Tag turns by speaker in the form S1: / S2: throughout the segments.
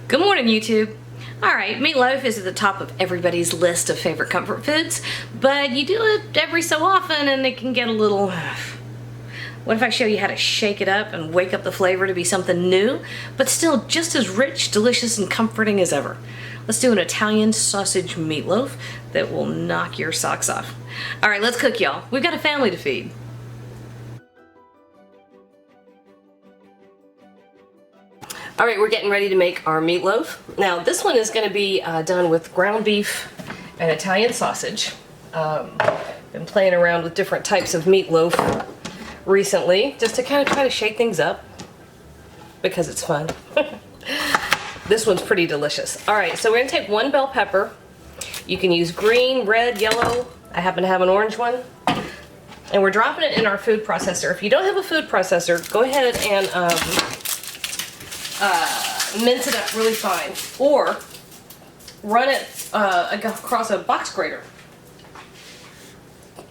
S1: Good morning, YouTube. Alright, meatloaf is at the top of everybody's list of favorite comfort foods, but you do it every so often and it can get a little... What if I show you how to shake it up and wake up the flavor to be something new, but still just as rich, delicious, and comforting as ever? Let's do an Italian sausage meatloaf that will knock your socks off. Alright, let's cook, y'all. We've got a family to feed. Alright, we're getting ready to make our meatloaf. Now, this one is going to be done with ground beef and Italian sausage. Been playing around with different types of meatloaf recently, just to kind of try to shake things up, because it's fun. This one's pretty delicious. Alright, so we're going to take one bell pepper. You can use green, red, yellow. I happen to have an orange one. And we're dropping it in our food processor. If you don't have a food processor, go ahead and mince it up really fine, or run it across a box grater.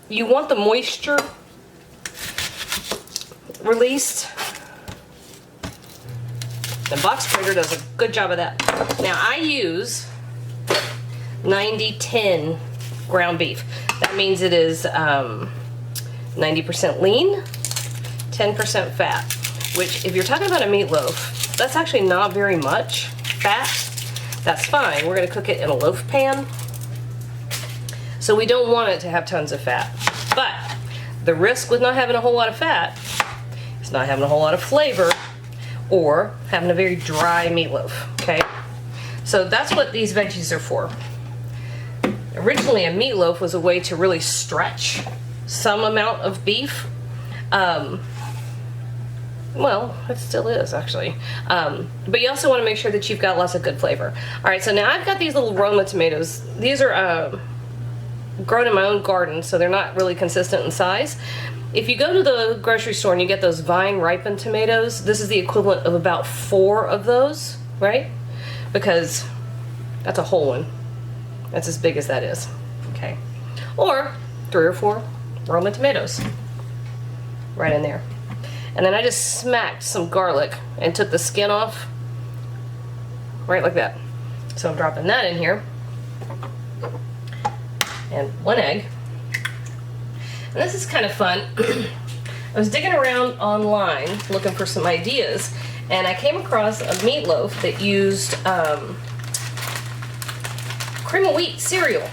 S1: You want the moisture released. The box grater does a good job of that. Now I use 90-10 ground beef. That means it is 90% lean, 10% fat, which if you're talking about a meatloaf, that's actually not very much fat. That's fine. We're going to cook it in a loaf pan, so we don't want it to have tons of fat. But the risk with not having a whole lot of fat is not having a whole lot of flavor, or having a very dry meatloaf, okay? So that's what these veggies are for. Originally, a meatloaf was a way to really stretch some amount of beef. Well, it still is, actually. But you also want to make sure that you've got lots of good flavor. Alright, so now I've got these little Roma tomatoes. These are grown in my own garden, so they're not really consistent in size. If you go to the grocery store and you get those vine-ripened tomatoes, this is the equivalent of about 4 of those, right? Because that's a whole one. That's as big as that is, okay? Or 3 or 4 Roma tomatoes right in there. And then I just smacked some garlic and took the skin off, right like that. So I'm dropping that in here. And 1 egg. And this is kind of fun. I was digging around online looking for some ideas, and I came across a meatloaf that used cream of wheat cereal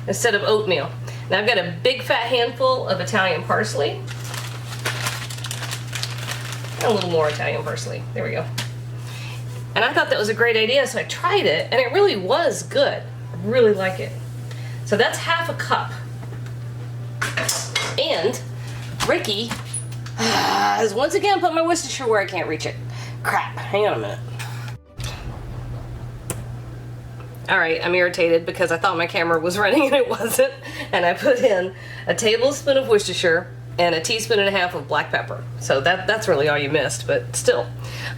S1: instead of oatmeal. Now I've got a big fat handful of Italian parsley. A little more Italian parsley. There we go. And I thought that was a great idea, so I tried it, and it really was good. I really like it. So that's half a cup. And Ricky has once again put my Worcestershire where I can't reach it. Crap. Hang on a minute. Alright, I'm irritated because I thought my camera was running and it wasn't. And I put in a tablespoon of Worcestershire and a teaspoon and a half of black pepper. So that's really all you missed, but still.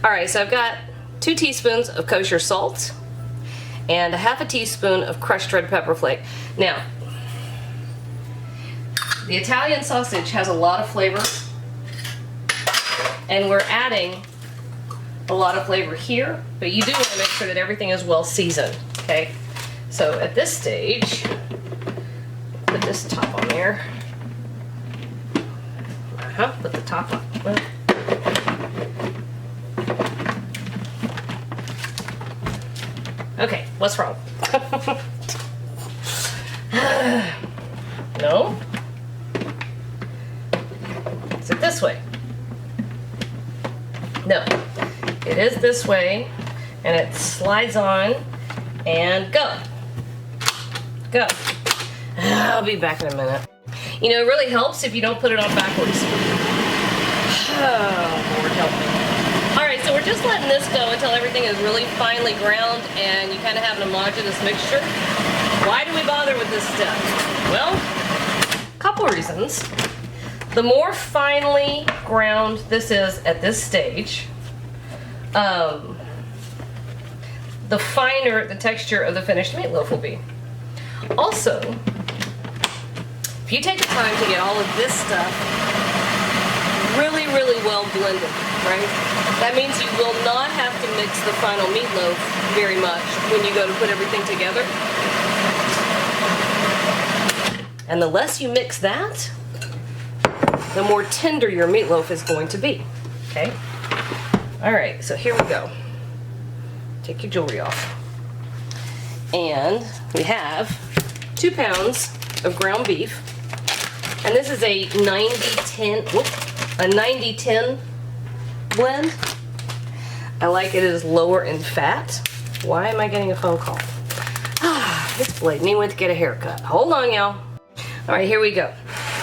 S1: Alright, so I've got 2 teaspoons of kosher salt and a half a teaspoon of crushed red pepper flake. Now, the Italian sausage has a lot of flavor, and we're adding a lot of flavor here, but you do want to make sure that everything is well seasoned, okay? So at this stage, put this top on there. Put the top on. Okay, what's wrong? No? Is it this way? No. It is this way, and it slides on, and go. Go. I'll be back in a minute. You know, it really helps if you don't put it on backwards. Oh, Lord help me. Alright, so we're just letting this go until everything is really finely ground and you kind of have an homogeneous mixture. Why do we bother with this step? Well, a couple reasons. The more finely ground this is at this stage, the finer the texture of the finished meatloaf will be. Also, if you take the time to get all of this stuff really, really well blended, right? That means you will not have to mix the final meatloaf very much when you go to put everything together. And the less you mix that, the more tender your meatloaf is going to be, okay? All right, so here we go. Take your jewelry off. And we have 2 pounds of ground beef. And this is a 90-10 blend. I like it is lower in fat. Why am I getting a phone call? This lady went to get a haircut. Hold on, y'all. All right, here we go.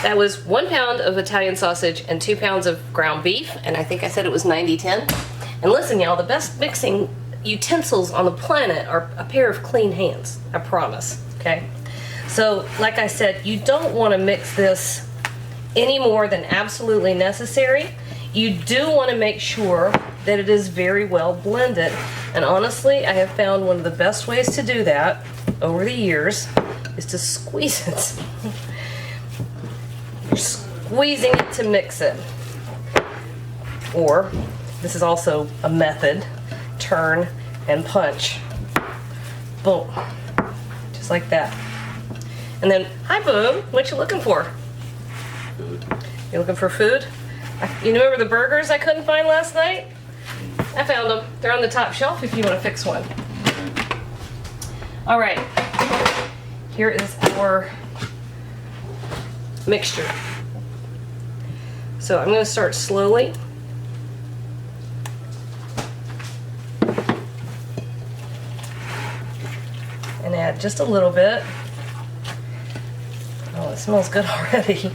S1: That was 1 pound of Italian sausage and 2 pounds of ground beef, and I think I said it was 90-10. And listen, y'all, the best mixing utensils on the planet are a pair of clean hands, I promise, okay? So, like I said, you don't want to mix this any more than absolutely necessary. You do want to make sure that it is very well blended. And honestly, I have found one of the best ways to do that over the years is to squeeze it. You're squeezing it to mix it. Or, this is also a method, turn and punch. Boom. Just like that. And then, hi Boom, what you looking for?
S2: Food.
S1: You looking for food? You remember the burgers I couldn't find last night? I found them. They're on the top shelf if you want to fix one. All right. Here is our mixture. So I'm going to start slowly. And add just a little bit. Oh, it smells good already.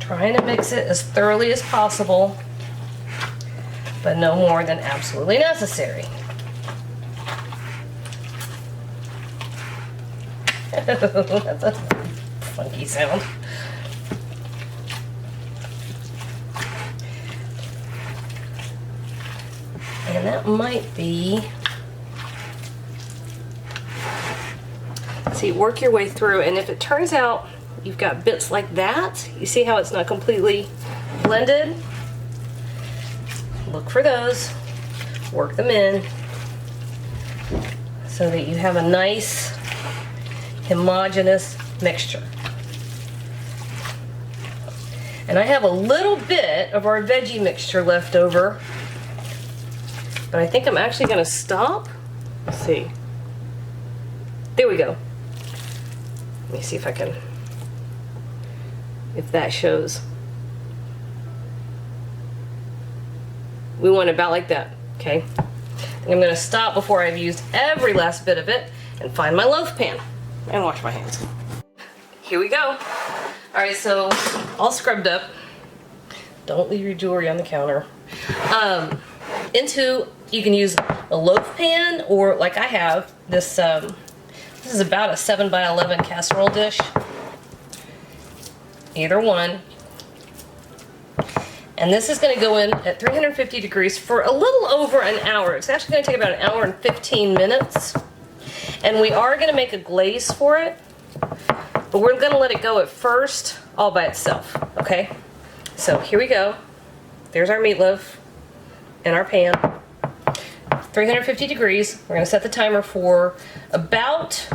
S1: Trying to mix it as thoroughly as possible, but no more than absolutely necessary. That's a funky sound. And that might be, see, work your way through, and if it turns out you've got bits like that, you see how it's not completely blended? Look for those, work them in, so that you have a nice, homogeneous mixture. And I have a little bit of our veggie mixture left over, but I think I'm actually going to stop. Let's see. There we go. Let me see if I can, if that shows. We want it about like that, okay? And I'm going to stop before I've used every last bit of it and find my loaf pan and wash my hands. Here we go. All right, so all scrubbed up. Don't leave your jewelry on the counter. You can use a loaf pan, or like I have this. This is about a 7x11 casserole dish. Either one. And this is going to go in at 350 degrees for a little over an hour. It's actually going to take about an hour and 15 minutes. And we are going to make a glaze for it, but we're going to let it go at first all by itself, okay? So here we go. There's our meatloaf in our pan. 350 degrees. We're going to set the timer for about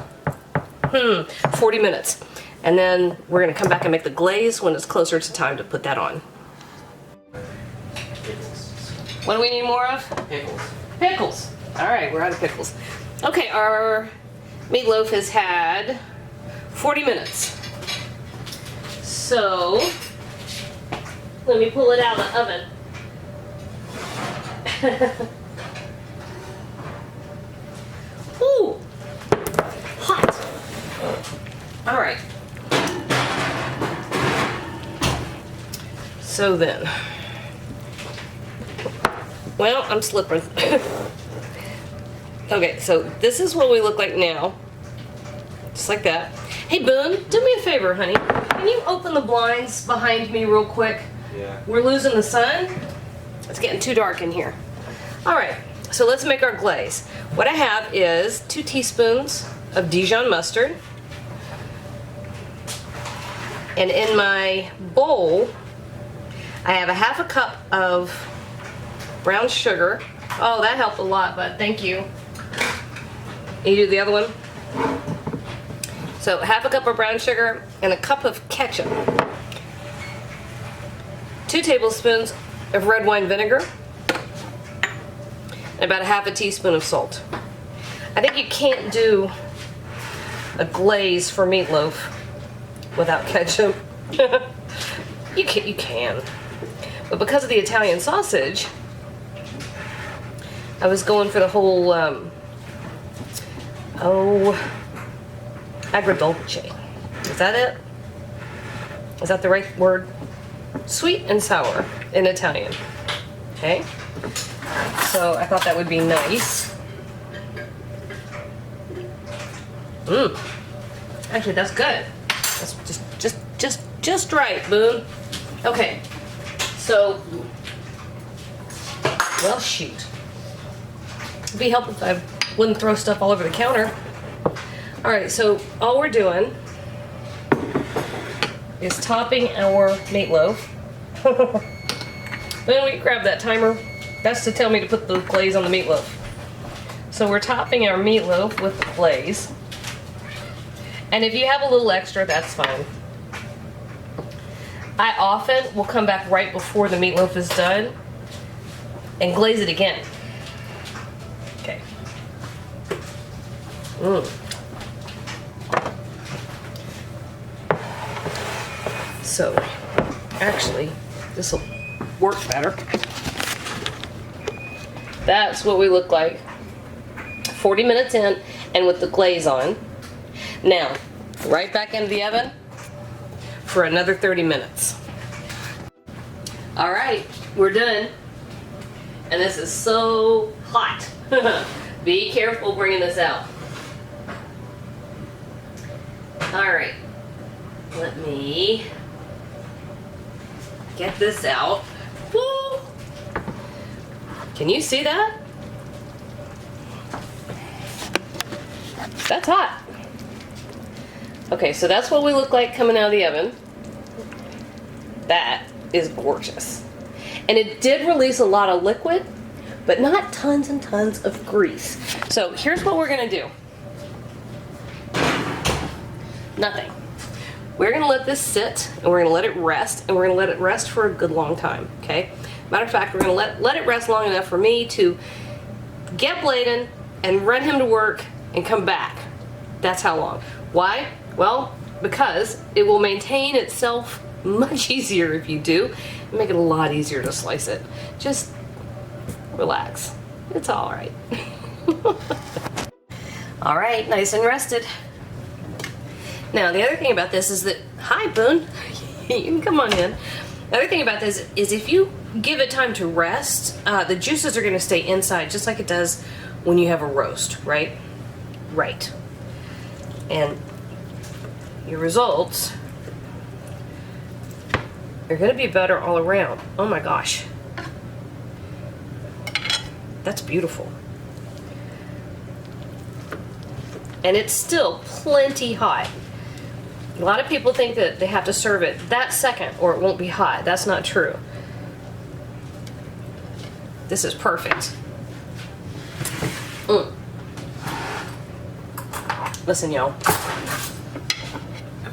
S1: 40 minutes. And then we're going to come back and make the glaze when it's closer to time to put that on. What do we need more of?
S2: Pickles.
S1: Pickles. All right, we're out of pickles. Okay, our meatloaf has had 40 minutes. So, let me pull it out of the oven. Ooh, hot. All right. So then, well, I'm slipping. Okay, so this is what we look like now. Just like that. Hey, Boone, do me a favor, honey. Can you open the blinds behind me real quick?
S2: Yeah.
S1: We're losing the sun. It's getting too dark in here. All right, so let's make our glaze. What I have is 2 teaspoons of Dijon mustard. And in my bowl, I have a half a cup of brown sugar. Oh, that helped a lot, bud. Thank you. You do the other one? So half a cup of brown sugar and a cup of ketchup. 2 tablespoons of red wine vinegar. And about a half a teaspoon of salt. I think you can't do a glaze for meatloaf without ketchup. You can. But because of the Italian sausage, I was going for the whole, agrodolce. Is that it? Is that the right word? Sweet and sour in Italian. Okay? So I thought that would be nice. Actually, that's good. That's just right, Boone. Okay. So, well, shoot. It'd be helpful if I wouldn't throw stuff all over the counter. All right. So all we're doing is topping our meatloaf. Then we grab that timer. That's to tell me to put the glaze on the meatloaf. So we're topping our meatloaf with the glaze. And if you have a little extra, that's fine. I often will come back right before the meatloaf is done and glaze it again. Okay. So, actually, this will work better. That's what we look like 40 minutes in and with the glaze on. Now, right back into the oven for another 30 minutes. All right, we're done. And this is so hot. Be careful bringing this out. All right, let me get this out. Woo! Can you see that? That's hot. Okay, so that's what we look like coming out of the oven. That is gorgeous. And it did release a lot of liquid, but not tons and tons of grease. So here's what we're gonna do. Nothing. We're gonna let this sit, and we're gonna let it rest, and we're gonna let it rest for a good long time, okay? Matter of fact, we're gonna let it rest long enough for me to get Bladen and run him to work and come back. That's how long. Why? Well, because it will maintain itself much easier if you do. Make it a lot easier to slice it. Just relax. It's all right. All right, nice and rested. Now, the other thing about this is that, hi, Boone. You can come on in. The other thing about this is if you give it time to rest, the juices are going to stay inside just like it does when you have a roast, right? Right. And your results are going to be better all around. Oh my gosh. That's beautiful. And it's still plenty hot. A lot of people think that they have to serve it that second or it won't be hot. That's not true. This is perfect. Listen, y'all.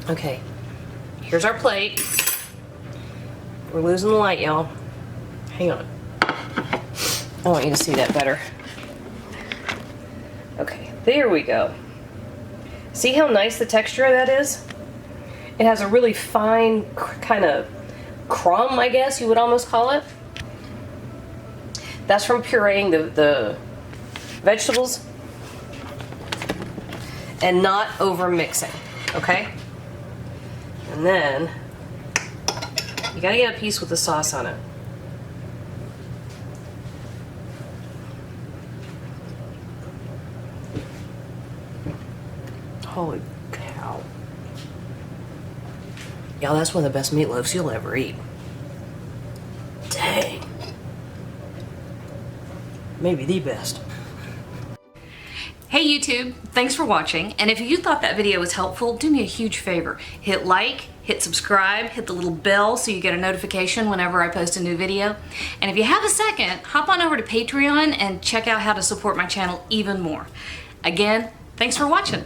S1: Okay, here's our plate. We're losing the light, y'all. Hang on. I want you to see that better. Okay, there we go. See how nice the texture of that is? It has a really fine kind of crumb, I guess you would almost call it. That's from pureeing the vegetables and not over mixing, okay? And then you gotta get a piece with the sauce on it. Holy cow. Y'all, that's one of the best meatloafs you'll ever eat. Dang. Maybe the best.
S2: Hey YouTube, thanks for watching, and if you thought that video was helpful, do me a huge favor. Hit like, hit subscribe, hit the little bell so you get a notification whenever I post a new video. And if you have a second, hop on over to Patreon and check out how to support my channel even more. Again, thanks for watching.